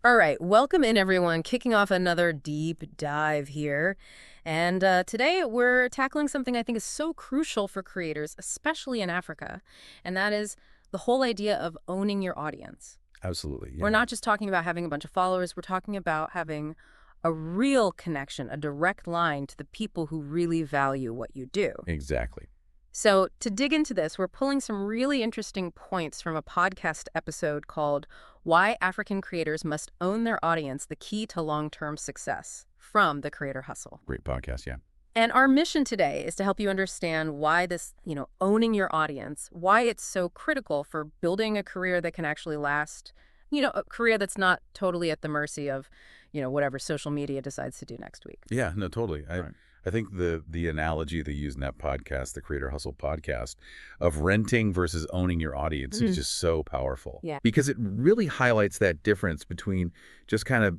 All right, welcome in everyone. Kicking off another deep dive here. And today we're tackling something I think is so crucial for creators, especially in Africa. And that is the whole idea of owning your audience. Absolutely, We're yeah. not just talking about having a bunch of followers, we're talking about having a real connection, a direct line to the people who really value what you do. Exactly. So, to dig into this, we're pulling some really interesting points from a podcast episode called Why African Creators Must Own Their Audience, the Key to Long-Term Success from The Creator Hustle. Great podcast, yeah. And our mission today is to help you understand why this, owning your audience, why it's so critical for building a career that can actually last, a career that's not totally at the mercy of, whatever social media decides to do next week. Yeah, no, totally. Right. I think the analogy they use in that podcast, the Creator Hustle podcast, of renting versus owning your audience is just so powerful. Yeah. Because it really highlights that difference between just kind of,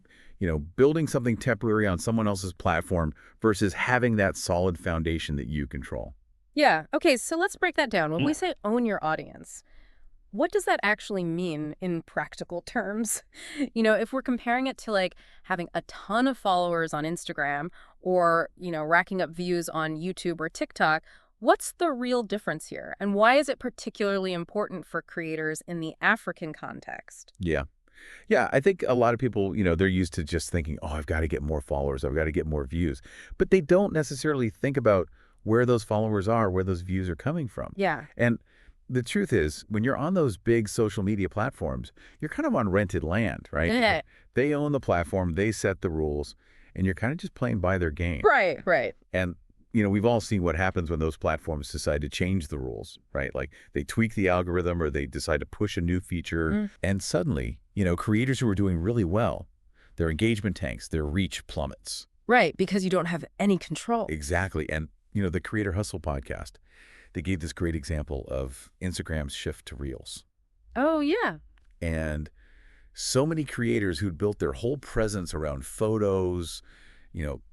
building something temporary on someone else's platform versus having that solid foundation that you control. Yeah. Okay, so let's break that down. When we say own your audience, what does that actually mean in practical terms? If we're comparing it to like having a ton of followers on Instagram or, racking up views on YouTube or TikTok, what's the real difference here? And why is it particularly important for creators in the African context? Yeah. Yeah, I think a lot of people, they're used to just thinking, oh, I've got to get more followers, I've got to get more views. But they don't necessarily think about where those followers are, where those views are coming from. Yeah. And the truth is, when you're on those big social media platforms, you're kind of on rented land, right? Yeah. They own the platform, they set the rules, and you're kind of just playing by their game. Right, right. And we've all seen what happens when those platforms decide to change the rules, right? Like they tweak the algorithm or they decide to push a new feature. And suddenly, creators who are doing really well, their engagement tanks, their reach plummets. Right, because you don't have any control. Exactly. And, the Creator Hustle podcast, they gave this great example of Instagram's shift to Reels. Oh, yeah. And so many creators who'd built their whole presence around photos,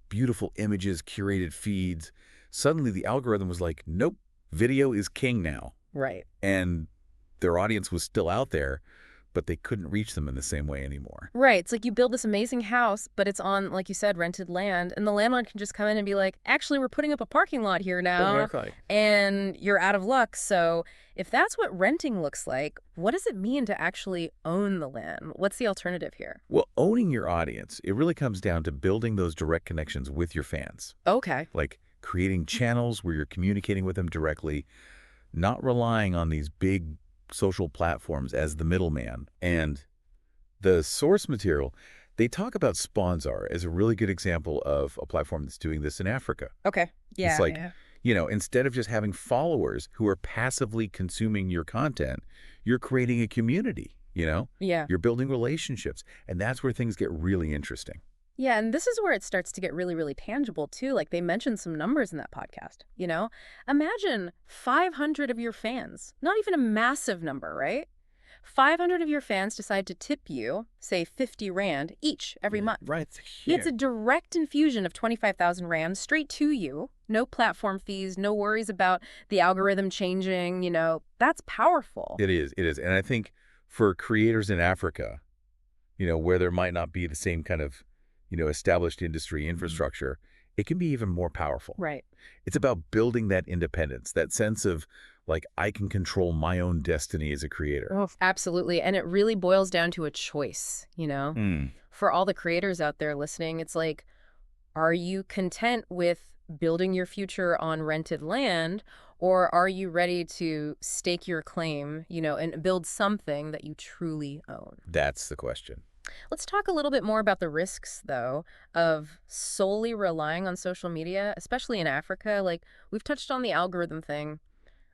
beautiful images, curated feeds. Suddenly the algorithm was like, nope, video is king now. Right. And their audience was still out there, but they couldn't reach them in the same way anymore. Right. It's like you build this amazing house, but it's on, like you said, rented land. And the landlord can just come in and be like, actually, we're putting up a parking lot here now. Exactly. And you're out of luck. So if that's what renting looks like, what does it mean to actually own the land? What's the alternative here? Well, owning your audience, it really comes down to building those direct connections with your fans. Okay. Like creating channels where you're communicating with them directly, not relying on these big social platforms as the middleman. And the source material, they talk about Sponzar as a really good example of a platform that's doing this in Africa. Okay. Yeah. It's like, yeah. Instead of just having followers who are passively consuming your content, you're creating a community, Yeah. You're building relationships. And that's where things get really interesting. Yeah, and this is where it starts to get really, really tangible, too. Like, they mentioned some numbers in that podcast, Imagine 500 of your fans, not even a massive number, right? 500 of your fans decide to tip you, say 50 Rand each every month. Right. It's a direct infusion of 25,000 Rand straight to you. No platform fees, no worries about the algorithm changing, That's powerful. It is. It is. And I think for creators in Africa, where there might not be the same kind of established industry infrastructure, it can be even more powerful. Right. It's about building that independence, that sense of like, I can control my own destiny as a creator. Oh, absolutely. And it really boils down to a choice, For all the creators out there listening, it's like, are you content with building your future on rented land, or are you ready to stake your claim, and build something that you truly own? That's the question. Let's talk a little bit more about the risks, though, of solely relying on social media, especially in Africa. Like, we've touched on the algorithm thing,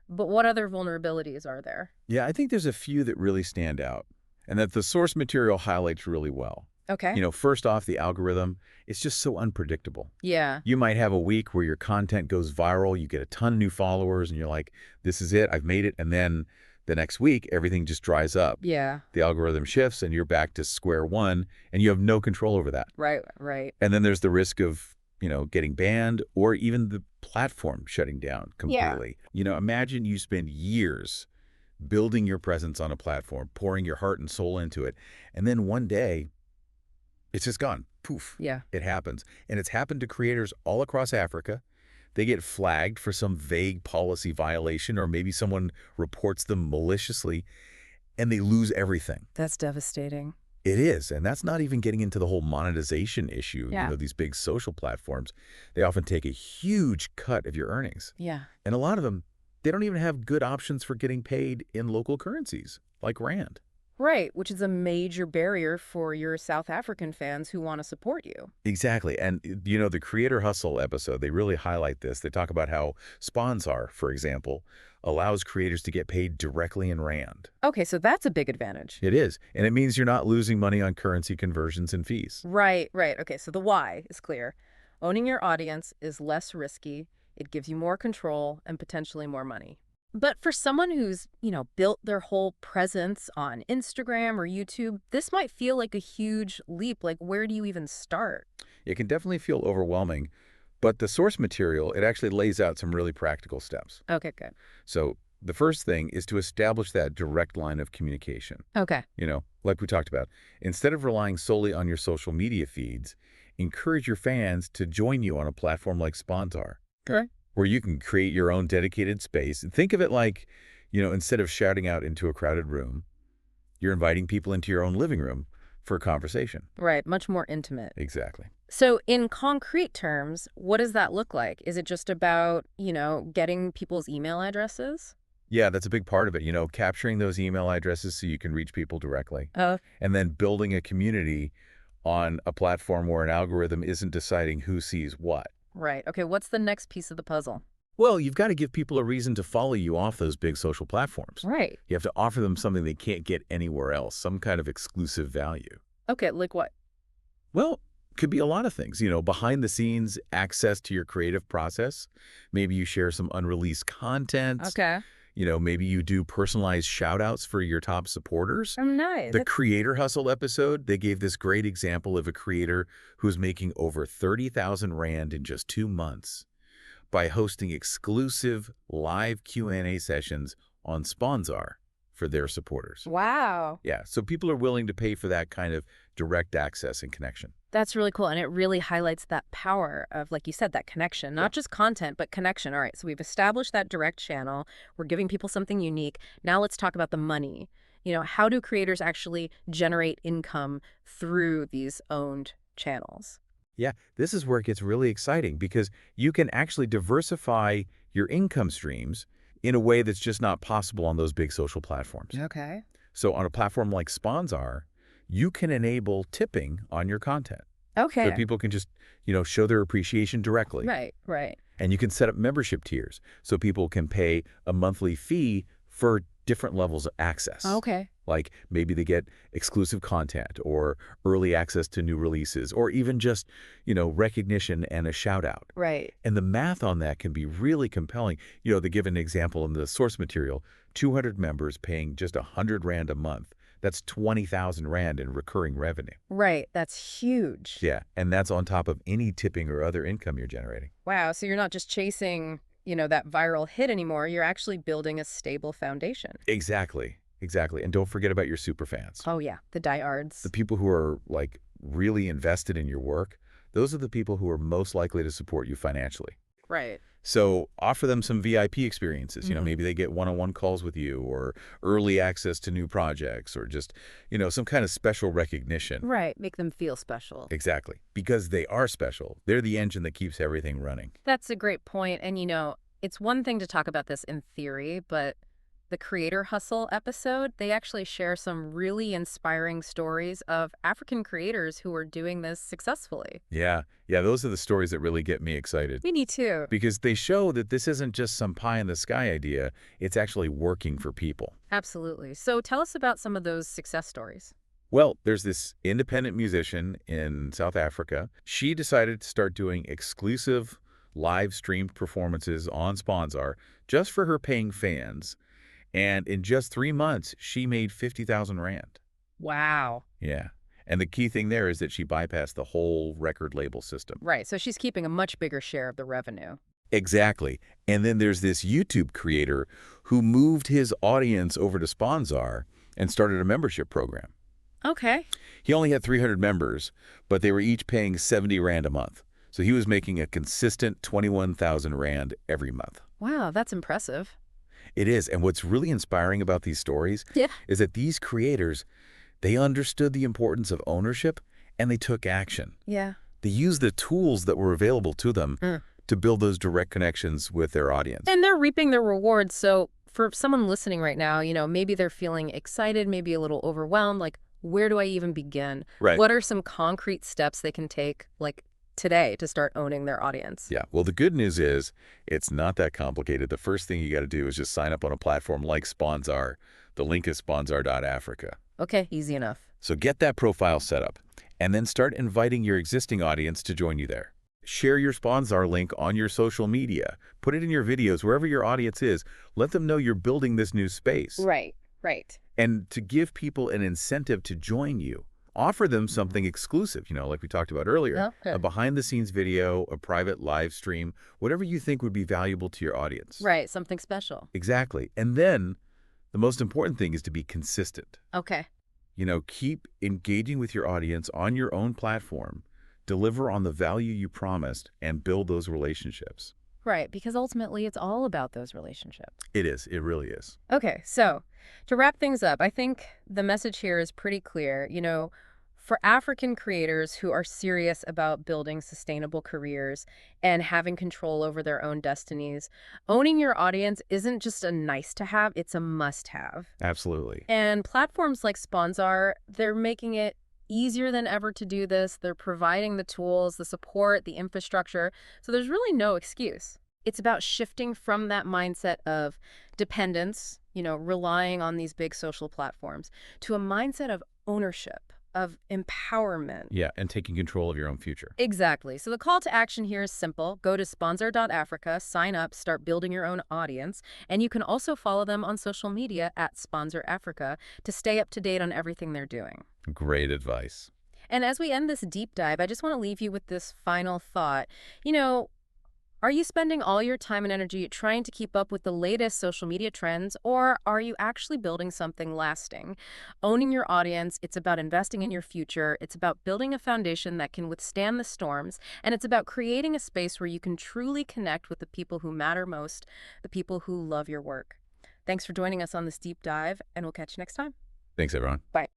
but what other vulnerabilities are there? Yeah, I think there's a few that really stand out and that the source material highlights really well. Okay. First off, the algorithm is just so unpredictable. Yeah. You might have a week where your content goes viral, you get a ton of new followers, and you're like, this is it, I've made it. And then the next week, everything just dries up. Yeah. The algorithm shifts and you're back to square one and you have no control over that. Right, right. And then there's the risk of, getting banned or even the platform shutting down completely. Imagine you spend years building your presence on a platform, pouring your heart and soul into it. And then one day It's just gone. Poof. Yeah. It happens. And it's happened to creators all across Africa. They get flagged for some vague policy violation, or maybe someone reports them maliciously, and they lose everything. That's devastating. It is, and that's not even getting into the whole monetization issue. Yeah. These big social platforms, they often take a huge cut of your earnings. Yeah. And a lot of them, they don't even have good options for getting paid in local currencies, like rand. Right, which is a major barrier for your South African fans who want to support you. Exactly. And, the Creator Hustle episode, they really highlight this. They talk about how Sponzar, for example, allows creators to get paid directly in rand. Okay, so that's a big advantage. It is. And it means you're not losing money on currency conversions and fees. Right, right. Okay, so the why is clear. Owning your audience is less risky. It gives you more control and potentially more money. But for someone who's, built their whole presence on Instagram or YouTube, this might feel like a huge leap. Like, where do you even start? It can definitely feel overwhelming, but the source material, it actually lays out some really practical steps. Okay, good. So the first thing is to establish that direct line of communication. Okay. Like we talked about, instead of relying solely on your social media feeds, encourage your fans to join you on a platform like Sponzar. Okay. Where you can create your own dedicated space. Think of it like, instead of shouting out into a crowded room, you're inviting people into your own living room for a conversation. Right, much more intimate. Exactly. So in concrete terms, what does that look like? Is it just about, getting people's email addresses? Yeah, that's a big part of it, capturing those email addresses so you can reach people directly. And then building a community on a platform where an algorithm isn't deciding who sees what. Right. Okay, what's the next piece of the puzzle? Well, you've got to give people a reason to follow you off those big social platforms. Right. You have to offer them something they can't get anywhere else, some kind of exclusive value. Okay, like what? Well, could be a lot of things, behind the scenes access to your creative process. Maybe you share some unreleased content. Okay. Maybe you do personalized shout outs for your top supporters. Oh, nice. The Creator Hustle episode, they gave this great example of a creator who's making over 30,000 rand in just 2 months by hosting exclusive live Q&A sessions on Sponzar for their supporters. Wow. Yeah, so people are willing to pay for that kind of direct access and connection. That's really cool. And it really highlights that power of, like you said, that connection, not just content, but connection. All right, so we've established that direct channel. We're giving people something unique. Now let's talk about the money. How do creators actually generate income through these owned channels? Yeah, this is where it gets really exciting because you can actually diversify your income streams in a way that's just not possible on those big social platforms. Okay. So on a platform like Sponzar, you can enable tipping on your content. Okay. So people can just, show their appreciation directly. Right, right. And you can set up membership tiers so people can pay a monthly fee for different levels of access. Okay. Like maybe they get exclusive content or early access to new releases or even just, recognition and a shout out. Right. And the math on that can be really compelling. They give an example in the source material, 200 members paying just 100 rand a month. That's 20,000 rand in recurring revenue. Right. That's huge. Yeah, and that's on top of any tipping or other income you're generating. Wow. So you're not just chasing, that viral hit anymore. You're actually building a stable foundation. Exactly. And don't forget about your super fans. Oh, yeah. The diehards. The people who are really invested in your work, those are the people who are most likely to support you financially. Right. So offer them some VIP experiences. Maybe they get one-on-one calls with you or early access to new projects or just, some kind of special recognition. Right. Make them feel special. Exactly. Because they are special. They're the engine that keeps everything running. That's a great point. And, it's one thing to talk about this in theory, but the Creator Hustle episode, they actually share some really inspiring stories of African creators who are doing this successfully. Yeah, those are the stories that really get me excited. Me too. Because they show that this isn't just some pie-in-the-sky idea. It's actually working for people. Absolutely. So tell us about some of those success stories. Well, there's this independent musician in South Africa. She decided to start doing exclusive live-streamed performances on Sponzar just for her paying fans. And in just 3 months, she made 50,000 rand. Wow. Yeah. And the key thing there is that she bypassed the whole record label system. Right. So she's keeping a much bigger share of the revenue. Exactly. And then there's this YouTube creator who moved his audience over to Sponzar and started a membership program. Okay. He only had 300 members, but they were each paying 70 Rand a month. So he was making a consistent 21,000 Rand every month. Wow, that's impressive. It is. And what's really inspiring about these stories Yeah. is that these creators, they understood the importance of ownership and they took action. Yeah. They used the tools that were available to them Mm. to build those direct connections with their audience. And they're reaping their rewards. So for someone listening right now, maybe they're feeling excited, maybe a little overwhelmed. Like, where do I even begin? Right. What are some concrete steps they can take, like today, to start owning their audience? Yeah. Well, the good news is it's not that complicated. The first thing you got to do is just sign up on a platform like Sponzar. The link is sponzar.africa. Okay, easy enough. So get that profile set up and then start inviting your existing audience to join you there. Share your Sponzar link on your social media. Put it in your videos, wherever your audience is. Let them know you're building this new space. Right, right. And to give people an incentive to join you, offer them something exclusive, like we talked about earlier, Okay. a behind-the-scenes video, a private live stream, whatever you think would be valuable to your audience. Right, something special. Exactly. And then the most important thing is to be consistent. Okay. Keep engaging with your audience on your own platform, deliver on the value you promised, and build those relationships. Right, because ultimately it's all about those relationships. It is. It really is. Okay, so to wrap things up, I think the message here is pretty clear. For African creators who are serious about building sustainable careers and having control over their own destinies, owning your audience isn't just a nice to have, it's a must have. Absolutely. And platforms like Sponzar, they're making it easier than ever to do this. They're providing the tools, the support, the infrastructure. So there's really no excuse. It's about shifting from that mindset of dependence, relying on these big social platforms, to a mindset of ownership, of empowerment. Yeah, and taking control of your own future. Exactly. So the call to action here is simple. Go to Sponzar.africa, sign up, start building your own audience, and you can also follow them on social media at Sponzar Africa to stay up to date on everything they're doing. Great advice. And as we end this deep dive, I just want to leave you with this final thought. Are you spending all your time and energy trying to keep up with the latest social media trends, or are you actually building something lasting? Owning your audience, it's about investing in your future, it's about building a foundation that can withstand the storms, and it's about creating a space where you can truly connect with the people who matter most, the people who love your work. Thanks for joining us on this deep dive, and we'll catch you next time. Thanks, everyone. Bye.